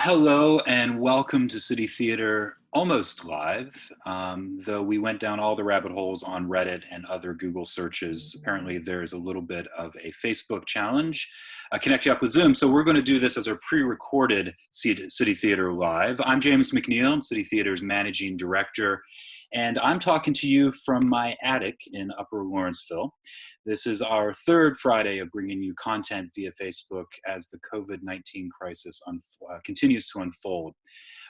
Hello and welcome to City Theater almost live, though we went down all the rabbit holes on Reddit and other Google searches. Apparently there's a little bit of a Facebook challenge connecting up with Zoom. So we're going to do this as our pre-recorded City Theater Live. I'm James McNeil, I'm City Theater's managing director, and I'm talking to you from my attic in Upper Lawrenceville. This is our third Friday of bringing you content via Facebook as the COVID-19 crisis continues to unfold.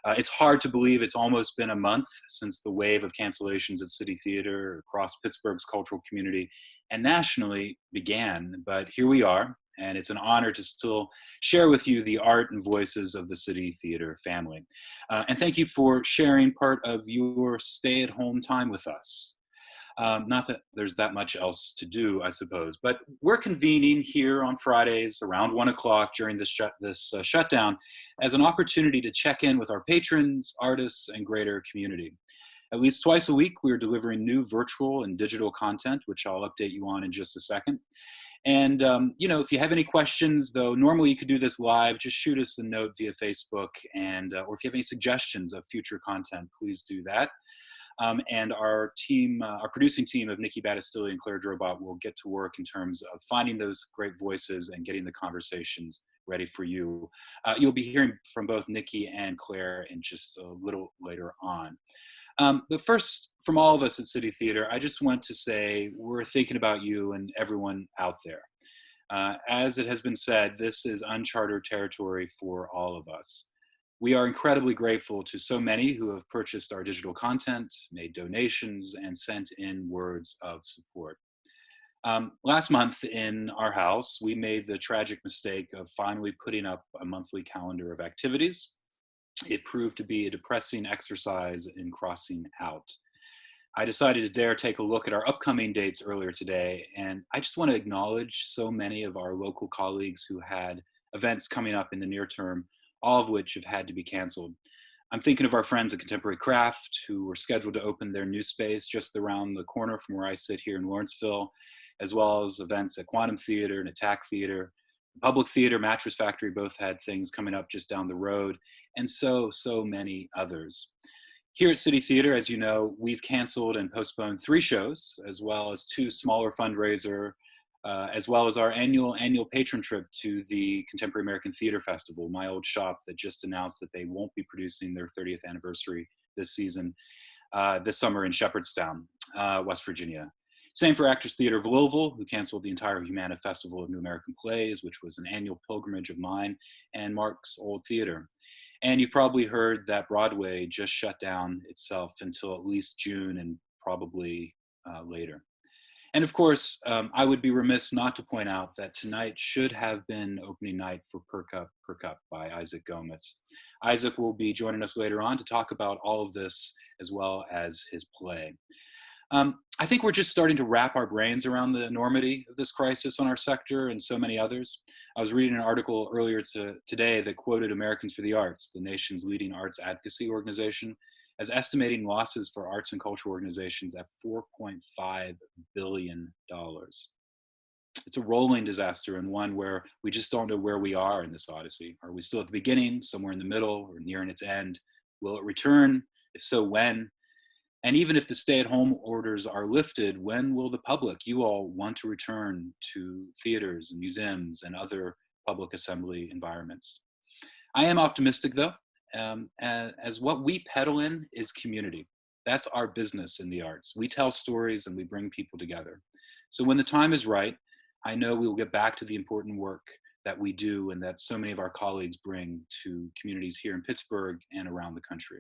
It's hard to believe it's almost been a month since the wave of cancellations at City Theater across Pittsburgh's cultural community and nationally began, but here we are, and it's an honor to still share with you the art and voices of the City Theater family. And thank you for sharing part of your stay-at-home time with us. Not that there's that much else to do, I suppose, but we're convening here on Fridays around 1 o'clock during this shutdown as an opportunity to check in with our patrons, artists, and greater community. At least twice a week, we are delivering new virtual and digital content, which I'll update you on in just a second. And, if you have any questions, though, normally you could do this live, just shoot us a note via Facebook, and or if you have any suggestions of future content, please do that. And our team, our producing team of Nikki Battistelli and Claire Drobot will get to work in terms of finding those great voices and getting the conversations ready for you. You'll be hearing from both Nikki and Claire in just a little later on. But first, from all of us at City Theater, I just want to say we're thinking about you and everyone out there. As it has been said, this is uncharted territory for all of us. We are incredibly grateful to so many who have purchased our digital content, made donations, and sent in words of support. Last month in our house, we made the tragic mistake of finally putting up a monthly calendar of activities. It proved to be a depressing exercise in crossing out. I decided to dare take a look at our upcoming dates earlier today, and I just want to acknowledge so many of our local colleagues who had events coming up in the near term, all of which have had to be canceled. I'm thinking of our friends at Contemporary Craft who were scheduled to open their new space just around the corner from where I sit here in Lawrenceville, as well as events at Quantum Theater and Attack Theater. The Public Theater, Mattress Factory both had things coming up just down the road, and so many others. Here at City Theater, as you know, we've canceled and postponed 3 shows, as well as 2 smaller fundraiser, as well as our annual patron trip to the Contemporary American Theater Festival, my old shop that just announced that they won't be producing their 30th anniversary this season, this summer in Shepherdstown, West Virginia. Same for Actors Theater of Louisville, who canceled the entire Humana Festival of New American Plays, which was an annual pilgrimage of mine and Mark's old theater. And you've probably heard that Broadway just shut down itself until at least June and probably later. And of course, I would be remiss not to point out that tonight should have been opening night for Perk Up by Isaac Gomez. Isaac will be joining us later on to talk about all of this as well as his play. I think we're just starting to wrap our brains around the enormity of this crisis on our sector and so many others. I was reading an article earlier today that quoted Americans for the Arts, the nation's leading arts advocacy organization, as estimating losses for arts and cultural organizations at $4.5 billion. It's a rolling disaster and one where we just don't know where we are in this odyssey. Are we still at the beginning, somewhere in the middle, or nearing its end? Will it return? If so, when? And even if the stay-at-home orders are lifted, when will the public, you all, want to return to theaters and museums and other public assembly environments? I am optimistic, though, as what we peddle in is community. That's our business in the arts. We tell stories and we bring people together. So when the time is right, I know we will get back to the important work that we do and that so many of our colleagues bring to communities here in Pittsburgh and around the country.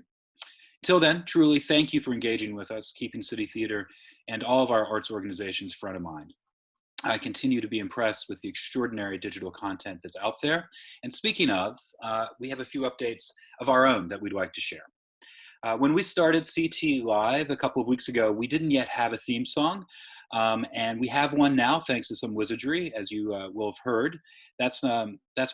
Till then, truly thank you for engaging with us, keeping City Theater and all of our arts organizations front of mind. I continue to be impressed with the extraordinary digital content that's out there. And speaking of, we have a few updates of our own that we'd like to share. When we started CT Live a couple of weeks ago, we didn't yet have a theme song, and we have one now thanks to some wizardry, as you will have heard. That's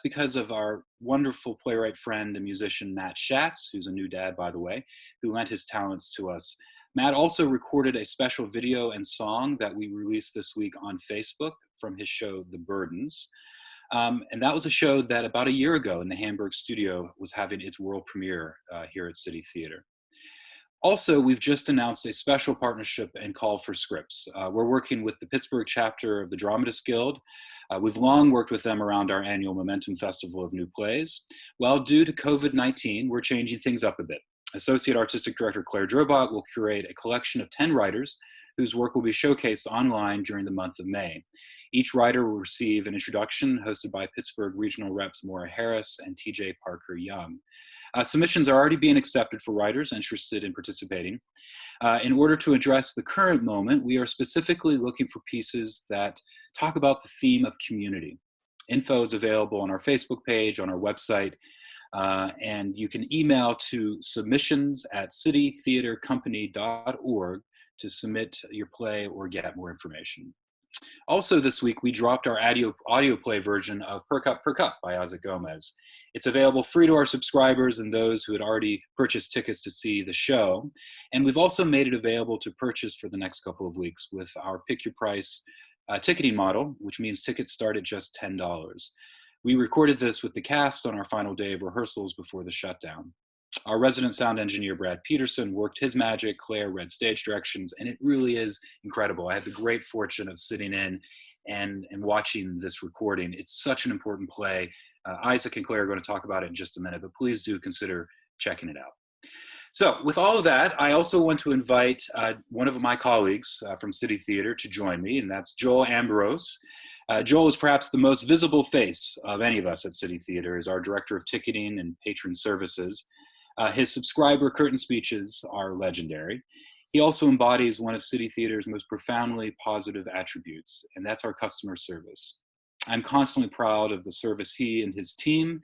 because of our wonderful playwright friend and musician, Matt Schatz, who's a new dad, by the way, who lent his talents to us. Matt also recorded a special video and song that we released this week on Facebook from his show, The Burdens. And that was a show that about a year ago in the Hamburg studio was having its world premiere here at City Theater. Also, we've just announced a special partnership and call for scripts. We're working with the Pittsburgh chapter of the Dramatists Guild. We've long worked with them around our annual Momentum Festival of New Plays. Well, due to COVID-19, we're changing things up a bit. Associate Artistic Director Claire Drobot will curate a collection of 10 writers whose work will be showcased online during the month of May. Each writer will receive an introduction hosted by Pittsburgh Regional Reps Maura Harris and TJ Parker Young. Submissions are already being accepted for writers interested in participating. In order to address the current moment, we are specifically looking for pieces that talk about the theme of community. Info is available on our Facebook page, on our website, and you can email to submissions@citytheatercompany.org to submit your play or get more information. Also this week, we dropped our audio play version of Perk Up by Isaac Gomez. It's available free to our subscribers and those who had already purchased tickets to see the show. And we've also made it available to purchase for the next couple of weeks with our pick your price ticketing model, which means tickets start at just $10. We recorded this with the cast on our final day of rehearsals before the shutdown. Our resident sound engineer, Brad Peterson, worked his magic. Claire read stage directions, and it really is incredible. I had the great fortune of sitting in and watching this recording. It's such an important play. Isaac and Claire are going to talk about it in just a minute, but please do consider checking it out. So with all of that, I also want to invite one of my colleagues from City Theater to join me, and that's Joel Ambrose. Joel is perhaps the most visible face of any of us at City Theater as our Director of Ticketing and Patron Services. His subscriber curtain speeches are legendary. He also embodies one of City Theater's most profoundly positive attributes, and that's our customer service. I'm constantly proud of the service he and his team,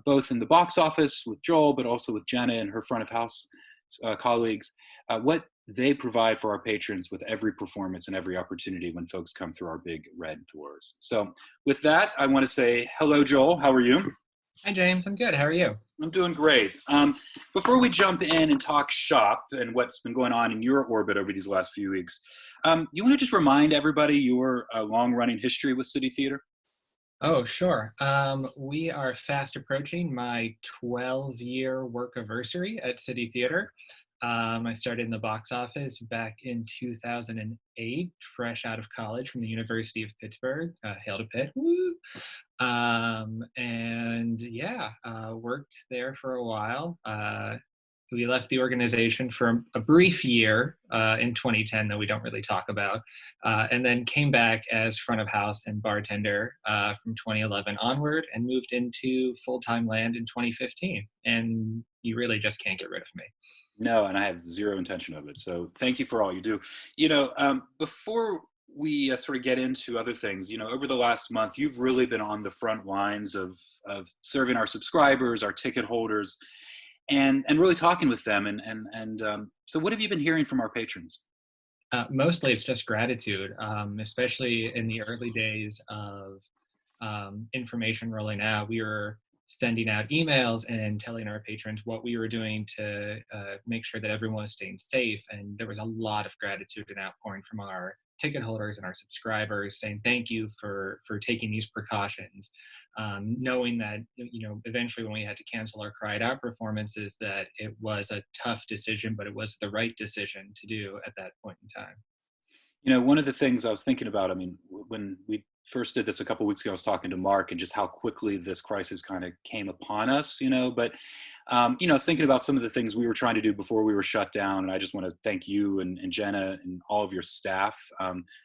both in the box office with Joel, but also with Jenna and her front of house colleagues, what they provide for our patrons with every performance and every opportunity when folks come through our big red doors. So with that, I want to say hello, Joel. How are you? Hi, James. I'm good. How are you? I'm doing great. Before we jump in and talk shop and what's been going on in your orbit over these last few weeks, you want to just remind everybody your long-running history with City Theater? Oh, sure. We are fast approaching my 12-year work anniversary at City Theater. I started in the box office back in 2008, fresh out of college from the University of Pittsburgh. Hail to Pitt. Woo! And yeah, worked there for a while. We left the organization for a brief year in 2010 that we don't really talk about, and then came back as front of house and bartender from 2011 onward and moved into full-time land in 2015. And you really just can't get rid of me. No, and I have zero intention of it. So thank you for all you do. You know, before we sort of get into other things, you know, over the last month, you've really been on the front lines of serving our subscribers, our ticket holders, and really talking with them. So what have you been hearing from our patrons? Mostly it's just gratitude, especially in the early days of information rolling out. We were sending out emails and telling our patrons what we were doing to make sure that everyone was staying safe. And there was a lot of gratitude and outpouring from our ticket holders and our subscribers saying thank you for taking these precautions, knowing that, you know, eventually when we had to cancel our Cried Out performances, that it was a tough decision, but it was the right decision to do at that point in time. You know, one of the things I was thinking about, I mean, when we first did this a couple of weeks ago, I was talking to Mark and just how quickly this crisis kind of came upon us, you know, but, you know, I was thinking about some of the things we were trying to do before we were shut down. And I just want to thank you and Jenna and all of your staff.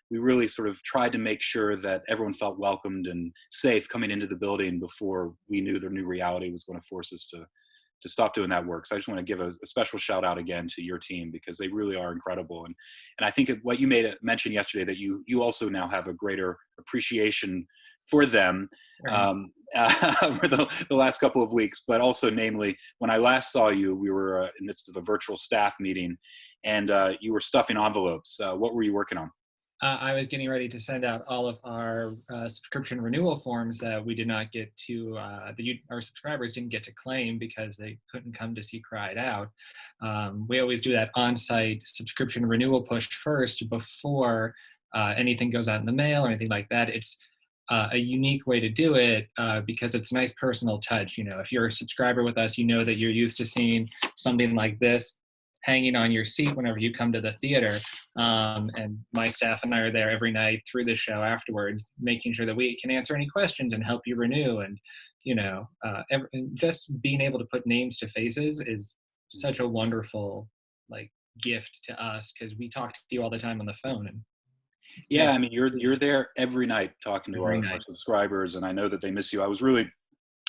We really sort of tried to make sure that everyone felt welcomed and safe coming into the building before we knew the new reality was going to force us to stop doing that work. So I just want to give a special shout out again to your team because they really are incredible. And I think what you mention yesterday, that you also now have a greater appreciation for them over the last couple of weeks, but also namely, when I last saw you, we were in the midst of a virtual staff meeting and you were stuffing envelopes. What were you working on? I was getting ready to send out all of our subscription renewal forms that we did not get to, our subscribers didn't get to claim because they couldn't come to see Cried Out. We always do that on-site subscription renewal push first before anything goes out in the mail or anything like that. It's a unique way to do it because it's a nice personal touch. You know, if you're a subscriber with us, you know that you're used to seeing something like this hanging on your seat whenever you come to the theater. And my staff and I are there every night through the show afterwards, making sure that we can answer any questions and help you renew. And, you know, and just being able to put names to faces is such a wonderful, like, gift to us, because we talk to you all the time on the phone. And it's Yeah, nice I mean, to see you're there every night talking to every our night. subscribers, and I know that they miss you. I was really,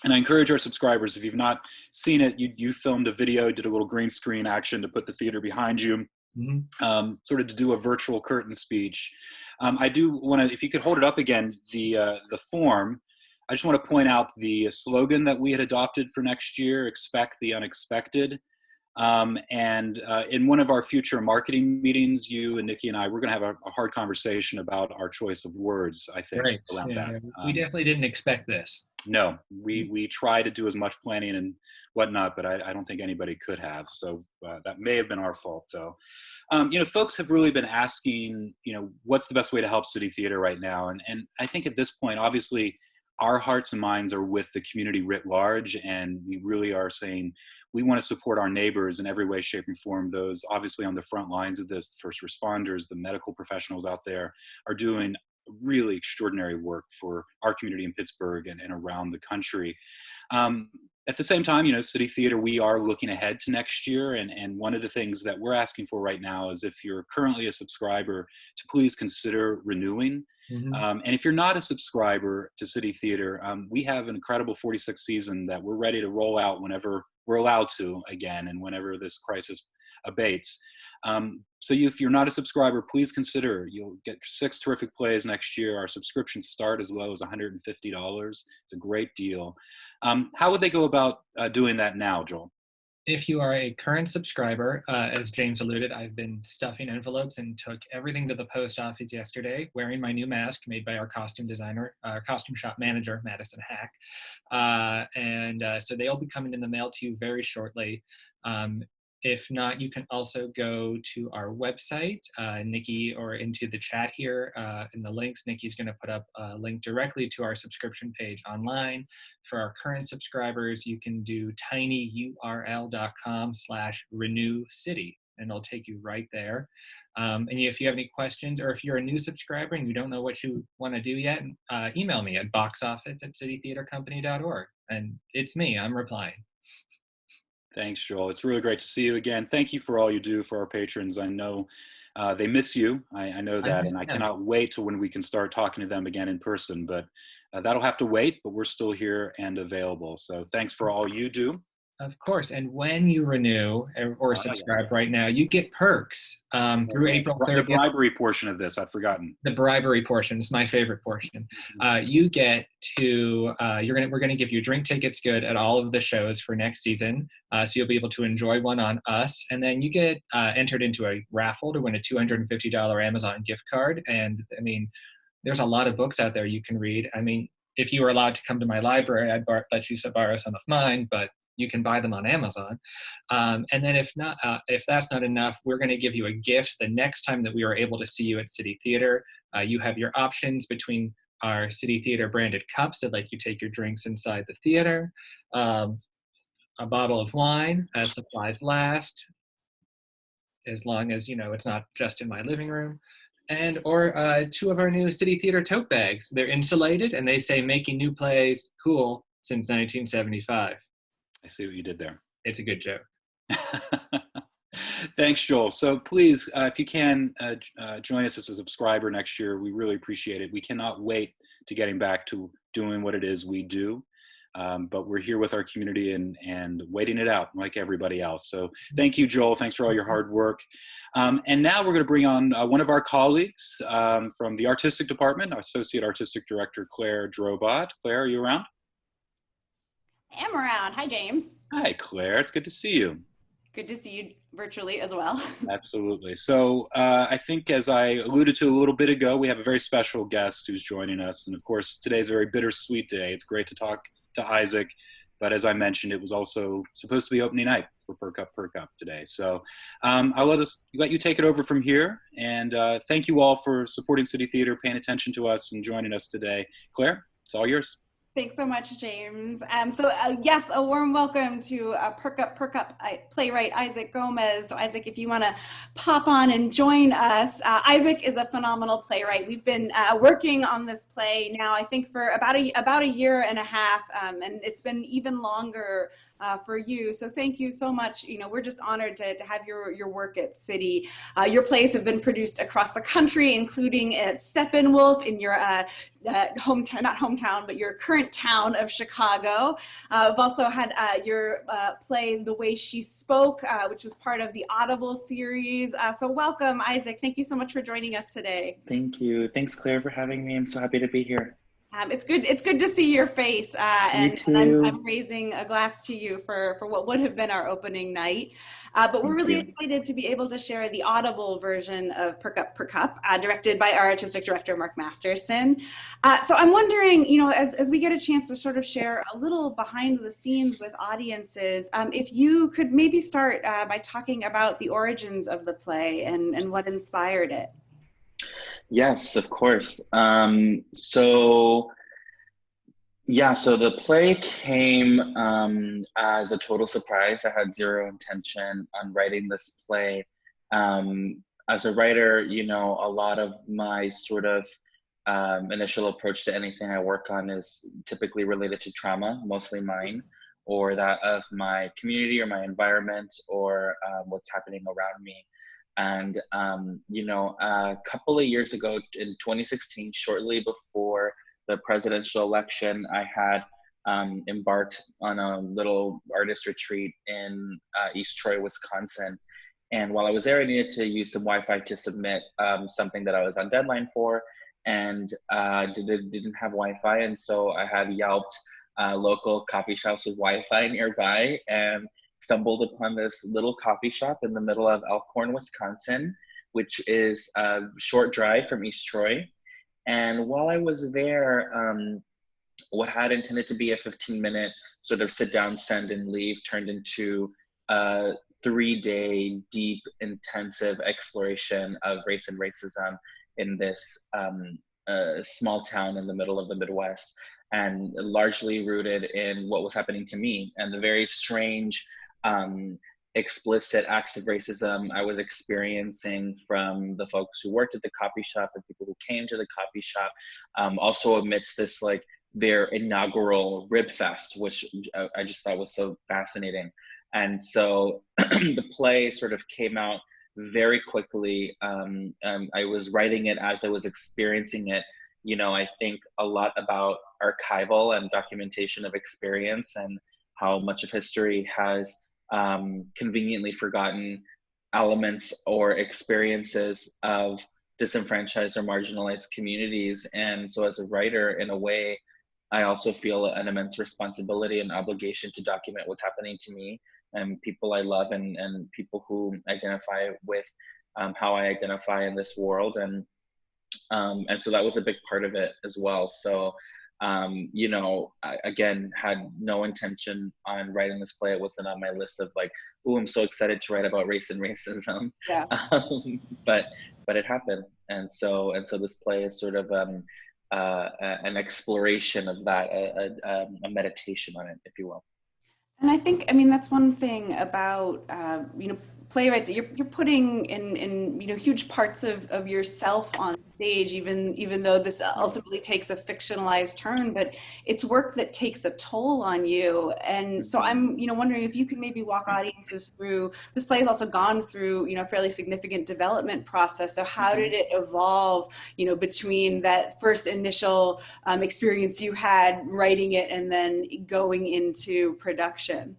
and I encourage our subscribers, if you've not seen it, you filmed a video, did a little green screen action to put the theater behind you, Mm-hmm. sort of to do a virtual curtain speech. I do want to, if you could hold it up again, the form. I just want to point out the slogan that we had adopted for next year: "Expect the unexpected." And in one of our future marketing meetings, you and Nikki and I, we're going to have a hard conversation about our choice of words, I think, Right. around that. Yeah, we definitely didn't expect this. No, we try to do as much planning and whatnot, but I don't think anybody could have. So that may have been our fault, though. You know, folks have really been asking, you know, what's the best way to help City Theater right now? And I think at this point, obviously, our hearts and minds are with the community writ large, and we really are saying we want to support our neighbors in every way, shape, and form. Those obviously on the front lines of this, the first responders, the medical professionals out there are doing really extraordinary work for our community in Pittsburgh and around the country. Um, at the same time, you know, City Theater, we are looking ahead to next year. And one of the things that we're asking for right now is, if you're currently a subscriber, to please consider renewing. Mm-hmm. And if you're not a subscriber to City Theater, we have an incredible 46th season that we're ready to roll out whenever we're allowed to again, and whenever this crisis abates. So if you're not a subscriber, please consider. You'll get 6 terrific plays next year. Our subscriptions start as low as $150. It's a great deal. How would they go about doing that now, Joel? If you are a current subscriber, as James alluded, I've been stuffing envelopes and took everything to the post office yesterday, wearing my new mask made by our costume designer, our costume shop manager, Madison Hack. So they'll be coming in the mail to you very shortly. If not, you can also go to our website, Nikki, or into the chat here in the links. Nikki's going to put up a link directly to our subscription page online. For our current subscribers, you can do tinyurl.com/renewcity, and it'll take you right there. And if you have any questions, or if you're a new subscriber and you don't know what you want to do yet, email me at boxoffice@citytheatercompany.org. And it's me, I'm replying. Thanks, Joel. It's really great to see you again. Thank you for all you do for our patrons. I know they miss you. I know I that, miss and I them. cannot wait to when we can start talking to them again in person. But that'll have to wait, but we're still here and available. So thanks for all you do. Of course, and when you renew or Yes. subscribe right now, you get perks through April The 30th. bribery portion of this, I'd forgotten. The bribery portion is my favorite portion. You get to we're gonna give you drink tickets good at all of the shows for next season, so you'll be able to enjoy one on us, and then you get entered into a raffle to win a $250 Amazon gift card. And I mean, there's a lot of books out there you can read. I mean, if you were allowed to come to my library, I'd let you borrow some of mine, but you can buy them on Amazon. And then if that's not enough, we're going to give you a gift the next time that we are able to see you at City Theater. You have your options between our City Theater branded cups that let you take your drinks inside the theater, a bottle of wine as supplies last, as long as, you know, it's not just in my living room, or 2 of our new City Theater tote bags. They're insulated and they say "making new plays cool since 1975." I see what you did there. It's a good joke. Thanks, Joel. So please, if you can, join us as a subscriber next year. We really appreciate it. We cannot wait to getting back to doing what it is we do. But we're here with our community and waiting it out like everybody else. So thank you, Joel. Thanks for all your hard work. And now we're going to bring on one of our colleagues from the artistic department, our Associate Artistic Director, Claire Drobot. Claire, are you around? I am around. Hi, James. Hi, Claire. It's good to see you. Good to see you virtually as well. Absolutely. So I think, as I alluded to a little bit ago, we have a very special guest who's joining us. And of course, today's a very bittersweet day. It's great to talk to Isaac. But as I mentioned, it was also supposed to be opening night for Perk Up today. So I'll just let you take it over from here. And thank you all for supporting City Theater, paying attention to us, and joining us today. Claire, it's all yours. Thanks so much, James. Yes, a warm welcome to Perk Up playwright Isaac Gomez. So Isaac, if you want to pop on and join us. Isaac is a phenomenal playwright. We've been working on this play now, I think, for about a year and a half, and it's been even longer for you. So thank you so much. You know, we're just honored to have your work at City. Your plays have been produced across the country, including at Steppenwolf in your hometown, not hometown, but your current town of Chicago. We've also had your play, The Way She Spoke, which was part of the Audible series. So welcome, Isaac. Thank you so much for joining us today. Thank you. Thanks, Claire, for having me. I'm so happy to be here. It's good to see your face, and I'm raising a glass to you for what would have been our opening night. But we're really excited to be able to share the Audible version of Perk Up, directed by our artistic director, Mark Masterson. So I'm wondering, you know, as we get a chance to sort of share a little behind the scenes with audiences, if you could maybe start by talking about the origins of the play and what inspired it. Yes, of course. So the play came as a total surprise. I had zero intention on writing this play. As a writer, you know, a lot of my sort of initial approach to anything I work on is typically related to trauma, mostly mine, or that of my community or my environment, or what's happening around me. And, you know, a couple of years ago in 2016, shortly before the presidential election, I had embarked on a little artist retreat in East Troy, Wisconsin. And while I was there, I needed to use some Wi-Fi to submit something that I was on deadline for, and didn't have Wi-Fi. And so I had Yelped local coffee shops with Wi-Fi nearby, and stumbled upon this little coffee shop in the middle of Elkhorn, Wisconsin, which is a short drive from East Troy. And while I was there, what had intended to be a 15-minute sort of sit down, send and leave turned into a 3-day deep, intensive exploration of race and racism in this small town in the middle of the Midwest, and largely rooted in what was happening to me and the very strange explicit acts of racism I was experiencing from the folks who worked at the coffee shop and people who came to the coffee shop, also amidst this, like, their inaugural rib fest, which I just thought was so fascinating. And so the play sort of came out very quickly. I was writing it as I was experiencing it. You know, I think a lot about archival and documentation of experience, and how much of history has conveniently forgotten elements or experiences of disenfranchised or marginalized communities. And so as a writer, in a way, I also feel an immense responsibility and obligation to document what's happening to me and people I love, and people who identify with how I identify in this world. And so that was a big part of it as well. So you know, I, again, had no intention on writing this play. It wasn't on my list of like, oh, I'm so excited to write about race and racism. Yeah. But it happened. And so this play is sort of an exploration of that, a meditation on it, if you will. And I think, I mean, that's one thing about, you know, playwrights, you're putting in, you know, huge parts of yourself on stage, even though this ultimately takes a fictionalized turn, but it's work that takes a toll on you. And so I'm, you know, wondering if you could maybe walk audiences through, this play has also gone through, you know, a fairly significant development process. So how did it evolve, you know, between that first initial experience you had writing it and then going into production?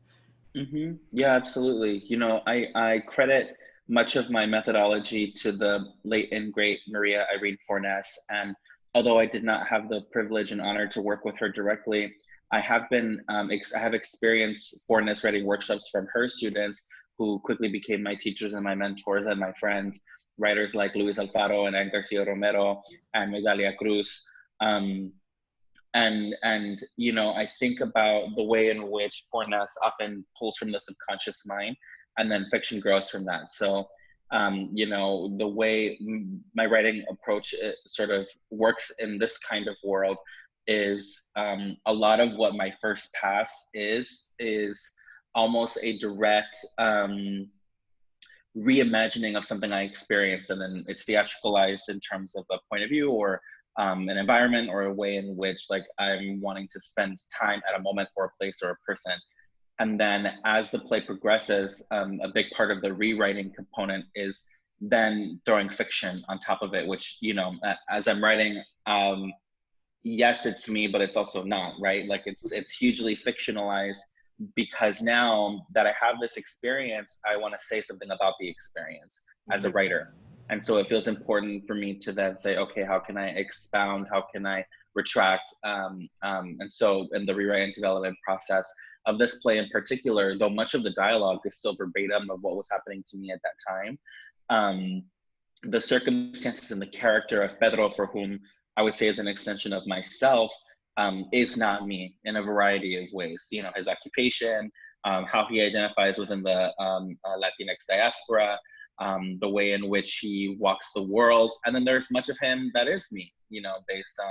Mm-hmm. Yeah, absolutely. You know, I credit much of my methodology to the late and great Maria Irene Fornes. And although I did not have the privilege and honor to work with her directly, I have been, I have experienced Fornes writing workshops from her students, who quickly became my teachers and my mentors and my friends, writers like Luis Alfaro and Garcia Romero and Megalia Cruz. and you know, I think about the way in which Pornas often pulls from the subconscious mind, and then fiction grows from that. So you know, the way my writing approach sort of works in this kind of world is a lot of what my first pass is almost a direct reimagining of something I experienced, and then it's theatricalized in terms of a point of view or an environment or a way in which like I'm wanting to spend time at a moment or a place or a person. And then as the play progresses, a big part of the rewriting component is then throwing fiction on top of it, which, you know, as I'm writing, yes, it's me, but it's also not, right? Like it's hugely fictionalized, because now that I have this experience, I want to say something about the experience as a writer. And so it feels important for me to then say, okay, how can I expound? How can I retract? And so in the rewriting development process of this play in particular, though much of the dialogue is still verbatim of what was happening to me at that time, the circumstances and the character of Pedro, for whom I would say is an extension of myself, is not me in a variety of ways. You know, his occupation, how he identifies within the Latinx diaspora, the way in which he walks the world. And then there's much of him that is me, you know, based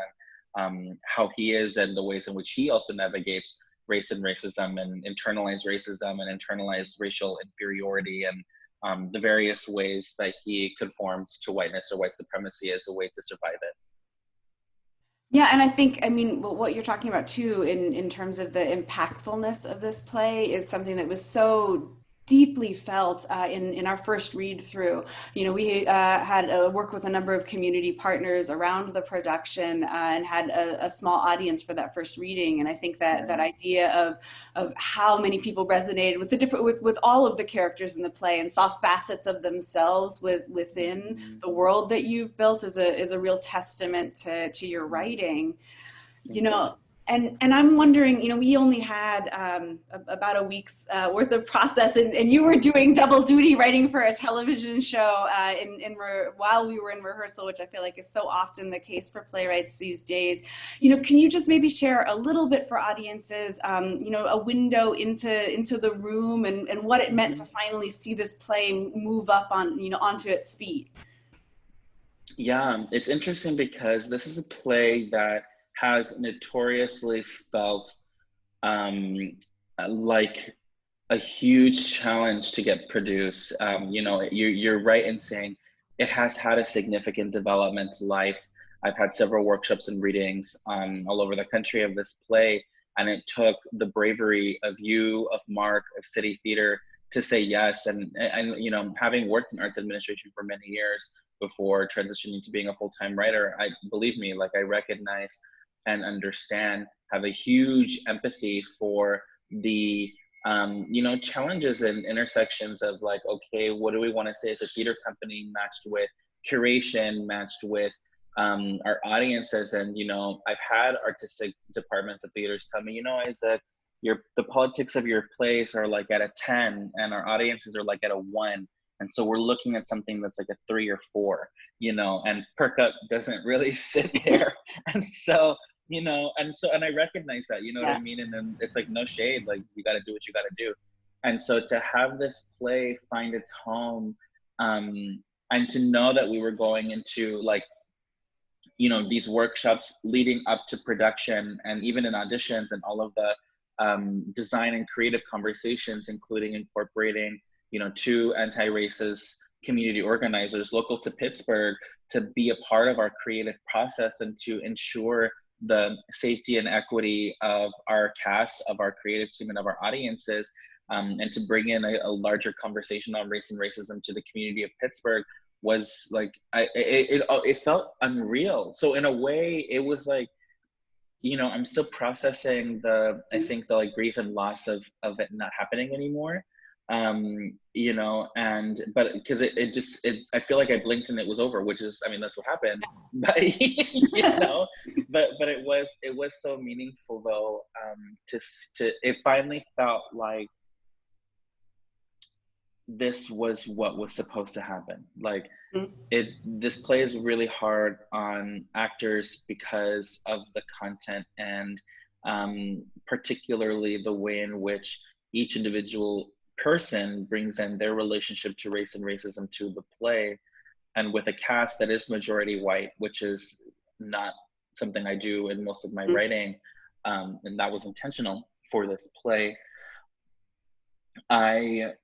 on how he is and the ways in which he also navigates race and racism and internalized racism and internalized racial inferiority, and the various ways that he conforms to whiteness or white supremacy as a way to survive it. Yeah, and I think, I mean, what you're talking about too, in terms of the impactfulness of this play, is something that was so deeply felt in our first read through. You know, we had worked with a number of community partners around the production and had a small audience for that first reading. And I think that that idea of how many people resonated with the different with all of the characters in the play and saw facets of themselves within the world that you've built is a real testament to your writing. You know, and I'm wondering, you know, we only had about a week's worth of process, and you were doing double duty writing for a television show while we were in rehearsal, which I feel like is so often the case for playwrights these days. You know, can you just maybe share a little bit for audiences, you know, a window into the room and what it meant to finally see this play move up on, you know, onto its feet? Yeah, it's interesting because this is a play that has notoriously felt like a huge challenge to get produced. You know, you're right in saying it has had a significant development life. I've had several workshops and readings all over the country of this play, and it took the bravery of you, of Mark, of City Theater to say yes. And you know, having worked in arts administration for many years before transitioning to being a full-time writer, believe me, like I recognize and understand, have a huge empathy for the you know, challenges and intersections of like, okay, what do we want to say as a theater company, matched with curation, matched with our audiences. And you know, I've had artistic departments of theaters tell me, you know, Isaac, the politics of your plays are like at a 10 and our audiences are like at a 1. And so we're looking at something that's like a 3 or 4, you know, and Perk Up doesn't really sit there. And so, you know, and I recognize that, you know what I mean? And then it's like, no shade, like you got to do what you got to do. And so to have this play find its home, and to know that we were going into like, you know, these workshops leading up to production and even in auditions and all of the design and creative conversations, including incorporating, you know, 2 anti-racist community organizers local to Pittsburgh to be a part of our creative process and to ensure the safety and equity of our cast, of our creative team, and of our audiences, and to bring in a larger conversation on race and racism to the community of Pittsburgh was like, it felt unreal. So in a way, it was like, you know, I'm still processing I think the like grief and loss of it not happening anymore. You know, but because I feel like I blinked and it was over, which is, I mean, that's what happened, but you know, but it was so meaningful though, it finally felt like this was what was supposed to happen. Like, Mhm. this play is really hard on actors because of the content, and particularly the way in which each individual person brings in their relationship to race and racism to the play. And with a cast that is majority white, which is not something I do in most of my writing, and that was intentional for this play, I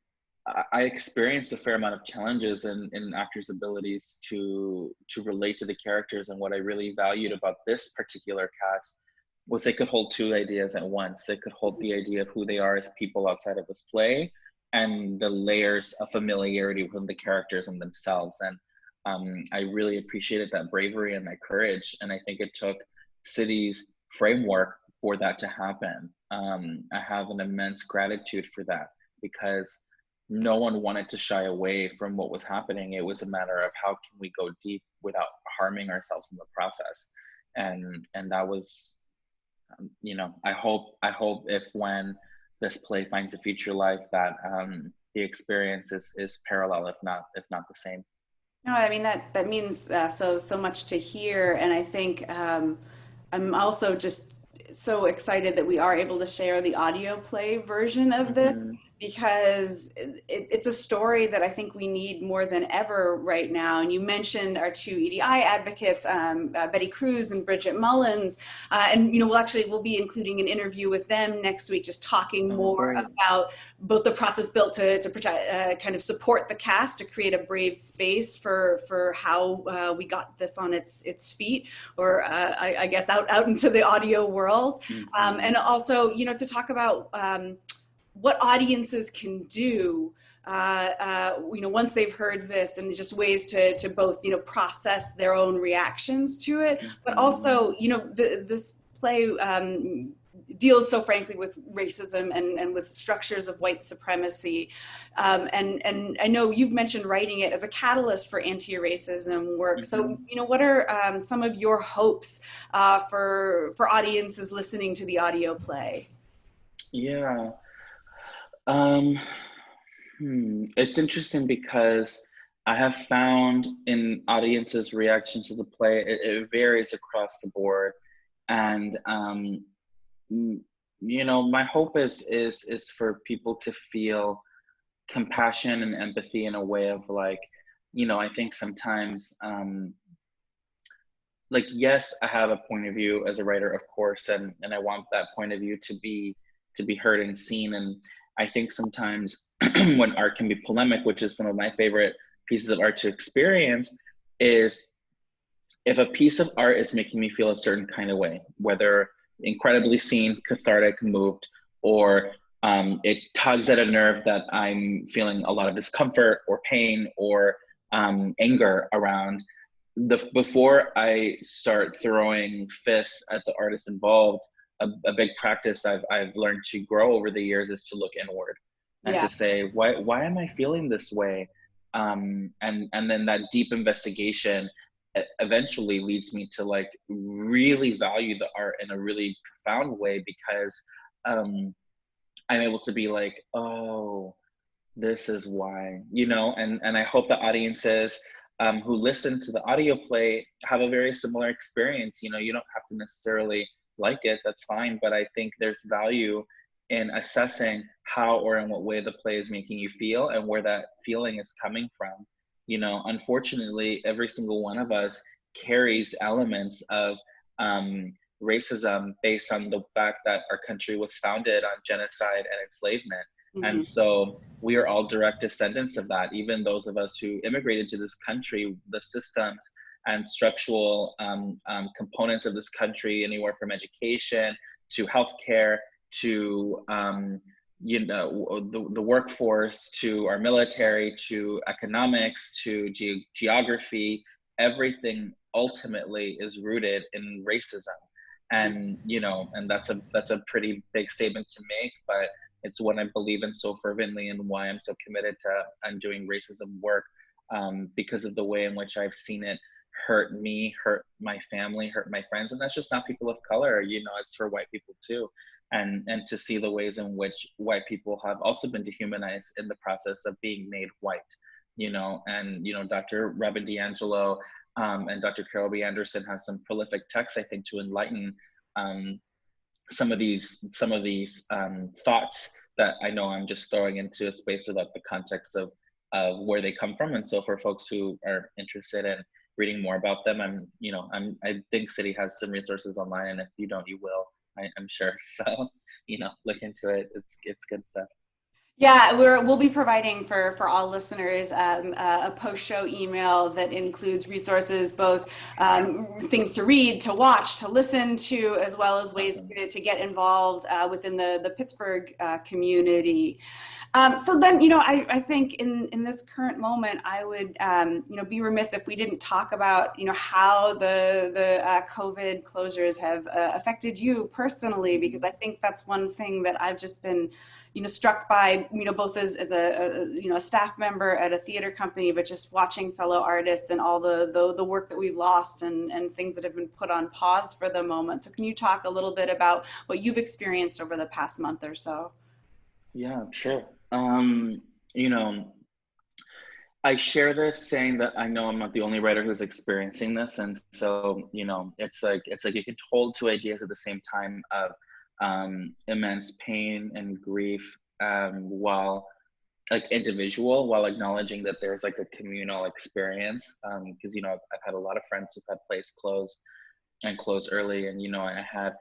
I experienced a fair amount of challenges in actors' abilities to relate to the characters. And what I really valued about this particular cast was they could hold two ideas at once. They could hold the idea of who they are as people outside of this play, and the layers of familiarity within the characters and themselves. And I really appreciated that bravery and that courage. And I think it took City's framework for that to happen. I have an immense gratitude for that, because no one wanted to shy away from what was happening. It was a matter of how can we go deep without harming ourselves in the process. And that was, I hope if when this play finds a future life, that the experience is parallel, if not the same. No, I mean that means so much to hear, and I think I'm also just so excited that we are able to share the audio play version of this, Mm-hmm. because it's a story that I think we need more than ever right now. And you mentioned our two EDI advocates, Betty Cruz and Bridget Mullins, and we'll be including an interview with them next week, just talking Oh, more great. about both the process built to protect, kind of support the cast to create a brave space for how we got this on its feet, or I guess out into the audio world, Mm-hmm. and also to talk about what audiences can do once they've heard this, and just ways to both process their own reactions to it, but Mm-hmm. also this play deals so frankly with racism and with structures of white supremacy, and I know you've mentioned writing it as a catalyst for anti-racism work. Mm-hmm. So what are some of your hopes for audiences listening to the audio play? Yeah. Um, It's interesting because I have found in audiences' reaction to the play, it varies across the board. And mm, my hope is for people to feel compassion and empathy in a way of like, I think sometimes like, yes, I have a point of view as a writer, of course, and I want that point of view to be heard and seen. And I think sometimes when art can be polemic, which is some of my favorite pieces of art to experience, is if a piece of art is making me feel a certain kind of way, whether incredibly seen, cathartic, moved, or it tugs at a nerve that I'm feeling a lot of discomfort or pain or anger around, before I start throwing fists at the artists involved, a big practice I've learned to grow over the years is to look inward and Yeah. to say, why am I feeling this way? And then that deep investigation eventually leads me to like really value the art in a really profound way, because I'm able to be like, oh, this is why, and I hope the audiences who listen to the audio play have a very similar experience. You don't have to necessarily like it, that's fine, but I think there's value in assessing how or in what way the play is making you feel and where that feeling is coming from. Unfortunately, every single one of us carries elements of racism based on the fact that our country was founded on genocide and enslavement. And Mhm. so we are all direct descendants of that. Even those of us who immigrated to this country, the systems and structural components of this country, anywhere from education to healthcare to the workforce, to our military, to economics, to geography, everything ultimately is rooted in racism. And that's a pretty big statement to make, but it's what I believe in so fervently, and why I'm so committed to undoing racism work, because of the way in which I've seen it hurt me, hurt my family, hurt my friends. And that's just not people of color, it's for white people too. and to see the ways in which white people have also been dehumanized in the process of being made white, you know. And you know, Dr. Robin DiAngelo and Dr. Carol B. Anderson have some prolific texts, I think, to enlighten some of these thoughts that I know I'm just throwing into a space without the context of where they come from. And so for folks who are interested in reading more about them, I think City has some resources online, and if you don't, you will, I'm sure. So, you know, look into it. It's good stuff. Yeah, we'll be providing for all listeners a post-show email that includes resources, both things to read, to watch, to listen to, as well as ways Awesome. to get involved within the Pittsburgh community. So then, I think in this current moment, I would, be remiss if we didn't talk about, how the COVID closures have affected you personally, because I think that's one thing that I've just been, struck by, both as a staff member at a theater company, but just watching fellow artists and all the work that we've lost and things that have been put on pause for the moment. So can you talk a little bit about what you've experienced over the past month or so? Yeah, sure. You know, I share this saying that I know I'm not the only writer who's experiencing this, and so you know, it's like you can hold two ideas at the same time of immense pain and grief, while like individual, while acknowledging that there's like a communal experience. Because you know, I've had a lot of friends who've had plays close and close early, and you know, I had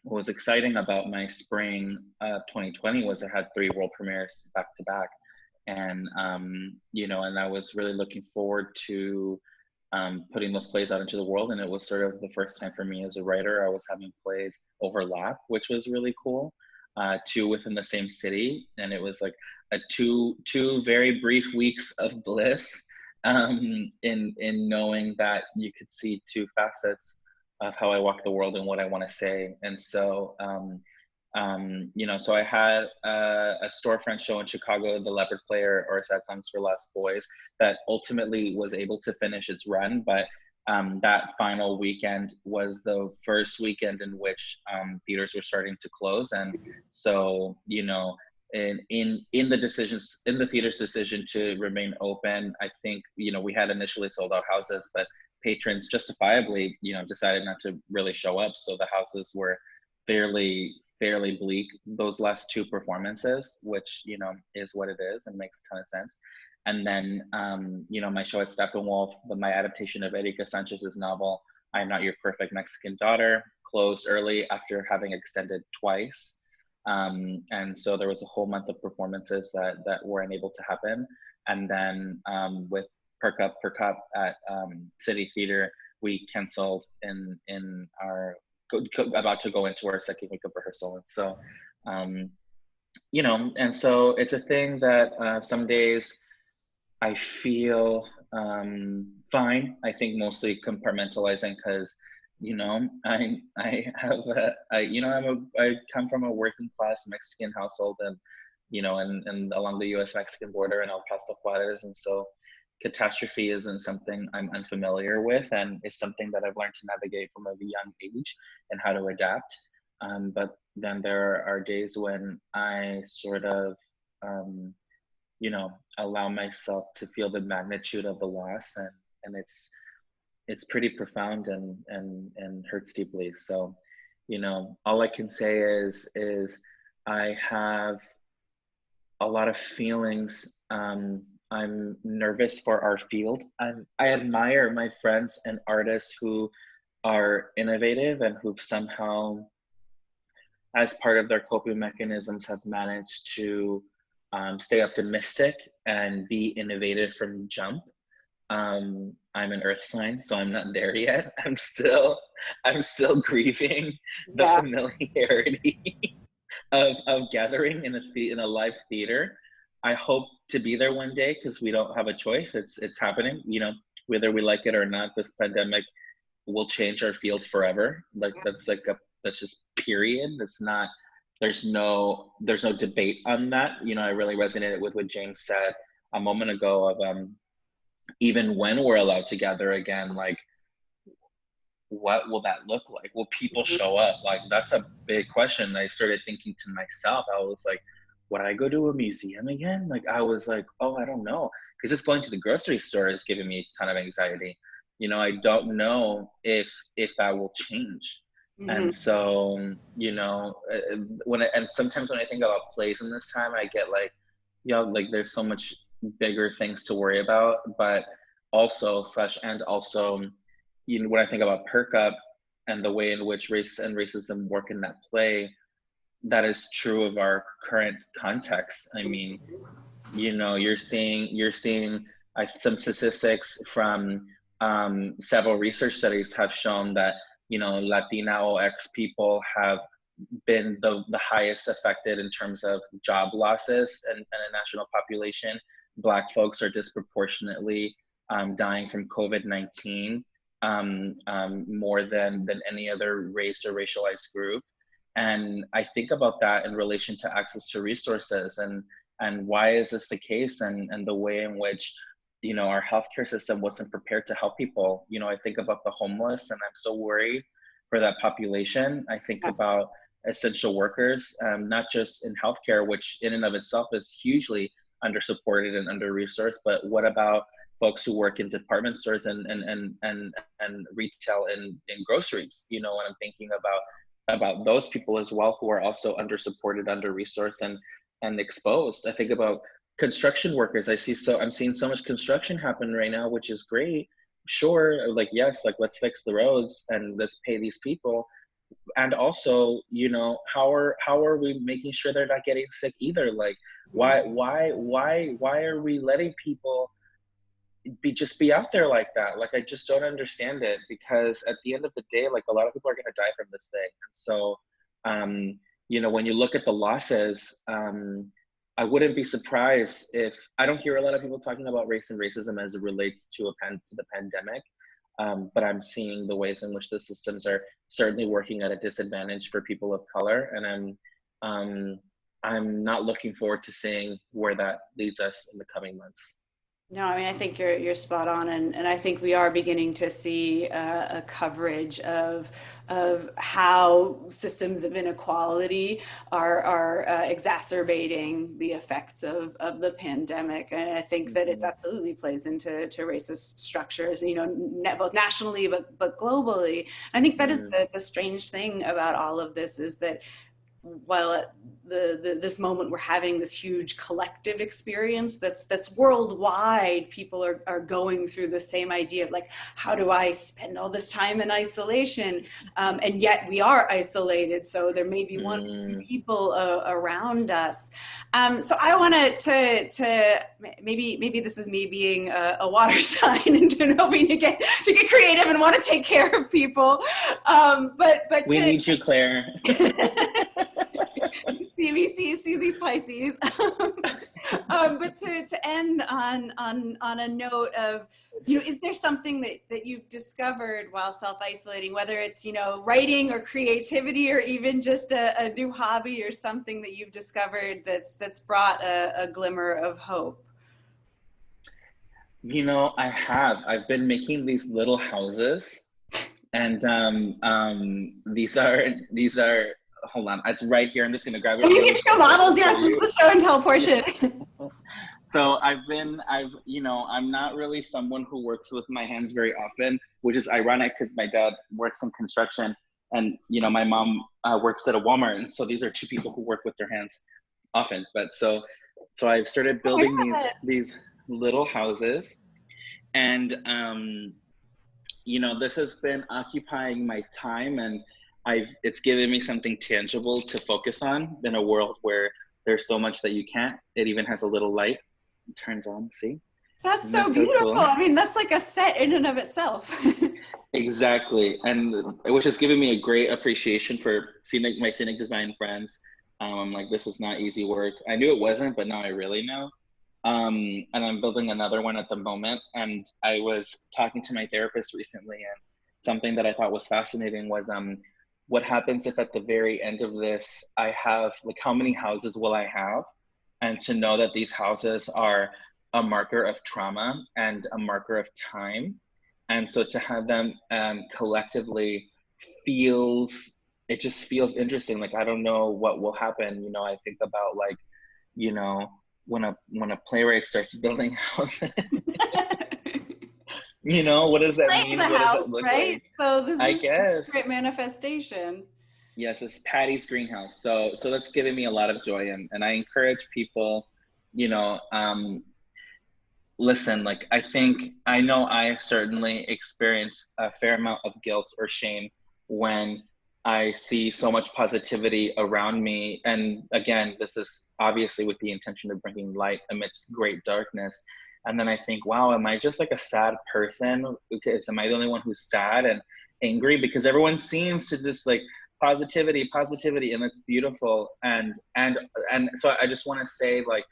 what was exciting about my spring of 2020 was I had 3 world premieres back to back. And, and I was really looking forward to putting those plays out into the world. And it was sort of the first time for me as a writer, I was having plays overlap, which was really cool. 2 within the same city. And it was like a two very brief weeks of bliss, in knowing that you could see 2 facets of how I walk the world and what I want to say. And so, so I had a storefront show in Chicago, The Leopard Player, or Sad Songs for Lost Boys, that ultimately was able to finish its run. But that final weekend was the first weekend in which theaters were starting to close. And so, you know, in the theater's decision to remain open, I think, you know, we had initially sold out houses, but patrons justifiably, you know, decided not to really show up. So the houses were fairly bleak those last 2 performances, which, you know, is what it is and makes a ton of sense. And then, my show at Steppenwolf, my adaptation of Erika Sanchez's novel, I Am Not Your Perfect Mexican Daughter, closed early after having extended twice. And so there was a whole month of performances that were unable to happen. And then with Perk Up at City Theater, we canceled in our about to go into our second week of rehearsal. And so, and so it's a thing that some days I feel fine. I think mostly compartmentalizing because, you know, I come from a working class Mexican household, and, you know, and along the U.S. Mexican border in El Paso, Juarez. And so catastrophe isn't something I'm unfamiliar with, and it's something that I've learned to navigate from a young age and how to adapt. But then there are days when I sort of, allow myself to feel the magnitude of the loss, and it's pretty profound and hurts deeply. So, you know, all I can say is I have a lot of feelings. I'm nervous for our field. I admire my friends and artists who are innovative and who've somehow, as part of their coping mechanisms, have managed to stay optimistic and be innovative from jump. I'm an earth sign, so I'm not there yet. I'm still grieving the familiarity of gathering in a live theater. I hope to be there one day because we don't have a choice. It's happening. You know, whether we like it or not, this pandemic will change our field forever. Like that's just period. It's not. There's no debate on that. You know, I really resonated with what James said a moment ago of even when we're allowed to gather again, like what will that look like? Will people show up? Like, that's a big question. I started thinking to myself, I was like, would I go to a museum again? Like, I was like, oh, I don't know. Because just going to the grocery store is giving me a ton of anxiety. You know, I don't know if that will change. And so, you know, and sometimes when I think about plays in this time, I get like, yeah, like there's so much bigger things to worry about, but also you know, when I think about Perk Up and the way in which race and racism work in that play, that is true of our current context. I mean, you know, you're seeing some statistics from several research studies have shown that, you know, Latinx people have been the highest affected in terms of job losses and a national population. Black folks are disproportionately dying from COVID-19 more than any other race or racialized group. And I think about that in relation to access to resources and why is this the case, and the way in which, you know, our healthcare system wasn't prepared to help people. You know, I think about the homeless, and I'm so worried for that population. I think about essential workers, not just in healthcare, which in and of itself is hugely under-supported and under-resourced, but what about folks who work in department stores and retail and in groceries? You know, when I'm thinking about those people as well, who are also under-supported, under-resourced, and exposed. I think about construction workers. I'm seeing so much construction happen right now, which is great. Sure, like, yes, like, let's fix the roads and let's pay these people. And also, you know, how are we making sure they're not getting sick either? Like, why are we letting people be out there like that? Like, I just don't understand it, because at the end of the day, like, a lot of people are going to die from this thing. And so, you know, when you look at the losses, I wouldn't be surprised if I don't hear a lot of people talking about race and racism as it relates to the pandemic. But I'm seeing the ways in which the systems are certainly working at a disadvantage for people of color, and I'm not looking forward to seeing where that leads us in the coming months. No, I mean, I think you're spot on, and I think we are beginning to see a coverage of how systems of inequality are exacerbating the effects of the pandemic, and I think that it absolutely plays into racist structures, you know, both nationally but globally. I think that is the strange thing about all of this, is that while at this moment we're having this huge collective experience that's worldwide, people are going through the same idea of like, how do I spend all this time in isolation, and yet we are isolated, so there may be one or two people around us. So I wanted to maybe this is me being a water sign and hoping to get creative and want to take care of people, but we need you, Claire. see these Pisces. But to end on a note of, you know, is there something that you've discovered while self-isolating, whether it's, you know, writing or creativity, or even just a new hobby or something that you've discovered that's brought a glimmer of hope? You know, I've been making these little houses, and these are, hold on, it's right here. I'm just gonna grab it. You can show models, yes, the show and tell portion. So you know, I'm not really someone who works with my hands very often, which is ironic because my dad works in construction, and, you know, my mom works at a Walmart, and so these are two people who work with their hands often. But so I've started building these little houses, and you know, this has been occupying my time, and it's given me something tangible to focus on in a world where there's so much that you can't. It even has a little light. It turns on, see? That's so beautiful. Cool? I mean, that's like a set in and of itself. Exactly. And which has given me a great appreciation for my scenic design friends. I'm like, this is not easy work. I knew it wasn't, but now I really know. And I'm building another one at the moment. And I was talking to my therapist recently, and something that I thought was fascinating was what happens if at the very end of this, I have, like, how many houses will I have? And to know that these houses are a marker of trauma and a marker of time. And so to have them collectively it just feels interesting. Like, I don't know what will happen. You know, I think about, like, you know, when a playwright starts building houses, you know, what does that Play's mean? a What does house, that look right? like? So this I is guess. a great manifestation. Yes, it's Patty's greenhouse. So that's giving me a lot of joy, and I encourage people, you know, listen, like, I know I certainly experience a fair amount of guilt or shame when I see so much positivity around me. And again, this is obviously with the intention of bringing light amidst great darkness. And then I think, wow, am I just like a sad person? Because am I the only one who's sad and angry? Because everyone seems to just like positivity, and it's beautiful. And so I just want to say, like,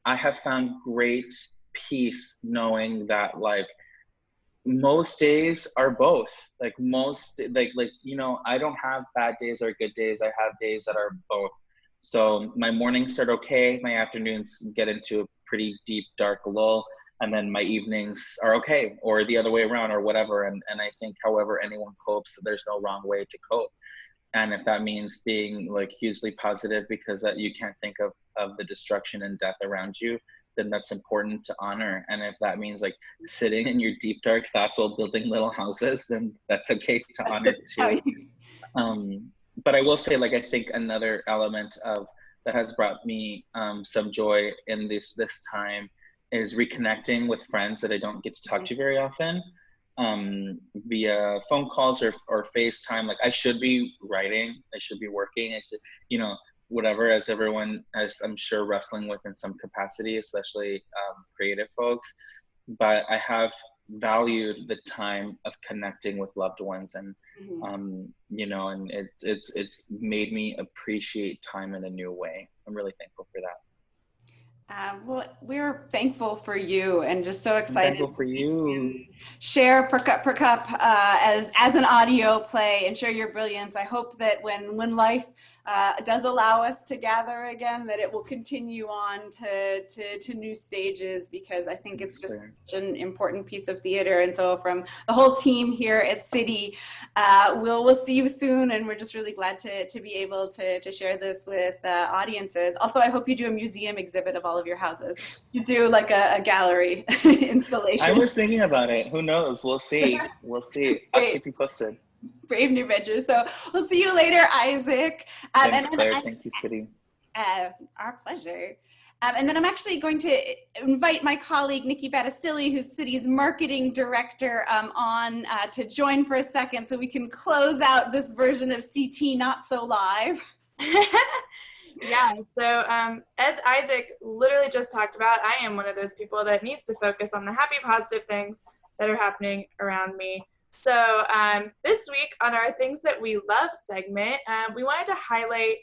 I have found great peace knowing that, like, most days are both, like, you know, I don't have bad days or good days. I have days that are both. So my mornings start okay, my afternoons get into a pretty deep dark lull, and then my evenings are okay, or the other way around, or whatever. And I think however anyone copes, there's no wrong way to cope. And if that means being like hugely positive because that you can't think of the destruction and death around you, then that's important to honor. And if that means like sitting in your deep dark thoughts while building little houses, then that's okay to honor too. But I will say, like, I think another element of that has brought me some joy in this time is reconnecting with friends that I don't get to talk to very often, via phone calls or FaceTime. Like, I should be writing, I should be working, I should, you know, whatever, as everyone, as I'm sure, wrestling with in some capacity, especially creative folks. But I have valued the time of connecting with loved ones, and you know, and it's made me appreciate time in a new way. I'm really thankful for that. Well, we're thankful for you and just so I'm excited thankful for you. share Per Cup as an audio play and share your brilliance. I hope that when life does allow us to gather again, that it will continue on to new stages, because I think it's just such an important piece of theater. And so from the whole team here at City, we'll see you soon, and we're just really glad to be able to share this with audiences. Also, I hope you do a museum exhibit of all of your houses. You do like a gallery installation. I was thinking about it. Who knows? We'll see. We'll see. I'll keep you posted. Brave new ventures. So we'll see you later, Isaac. Thanks, Claire. Thank you, City. Our pleasure. And then I'm actually going to invite my colleague, Nikki Battisilli, who's City's marketing director, on to join for a second so we can close out this version of CT Not So Live. Yeah, so as Isaac literally just talked about, I am one of those people that needs to focus on the happy, positive things that are happening around me. So this week on our Things That We Love segment, we wanted to highlight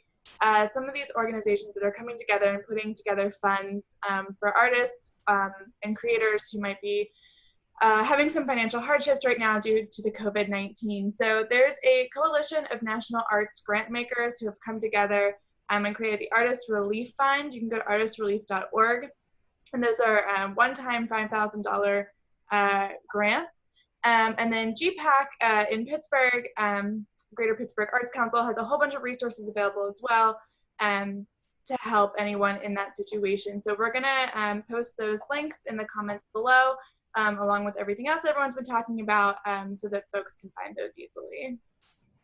some of these organizations that are coming together and putting together funds for artists and creators who might be having some financial hardships right now due to the COVID-19. So there's a coalition of national arts grant makers who have come together and created the Artist Relief Fund. You can go to artistrelief.org. And those are one-time $5,000 grants. And then GPAC in Pittsburgh, Greater Pittsburgh Arts Council, has a whole bunch of resources available as well to help anyone in that situation. So we're gonna post those links in the comments below, along with everything else everyone's been talking about, so that folks can find those easily.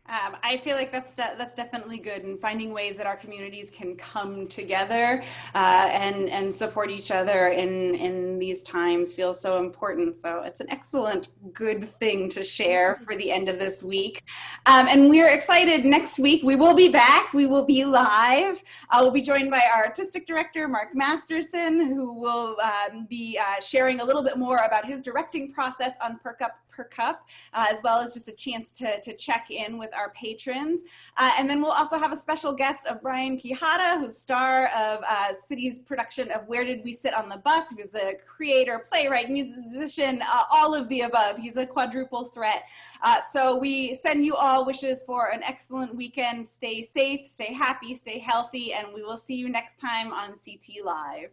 I feel like that's definitely good, and finding ways that our communities can come together and support each other in these times feels so important. So it's an excellent, good thing to share for the end of this week. And we're excited. Next week we will be back. We will be live. We'll be joined by our artistic director, Mark Masterson, who will be sharing a little bit more about his directing process on Per Cup, as well as just a chance to check in with our patrons. And then we'll also have a special guest of Brian Quijada, who's star of City's production of Where Did We Sit on the Bus? He was the creator, playwright, musician, all of the above. He's a quadruple threat. So we send you all wishes for an excellent weekend. Stay safe, stay happy, stay healthy, and we will see you next time on CT Live.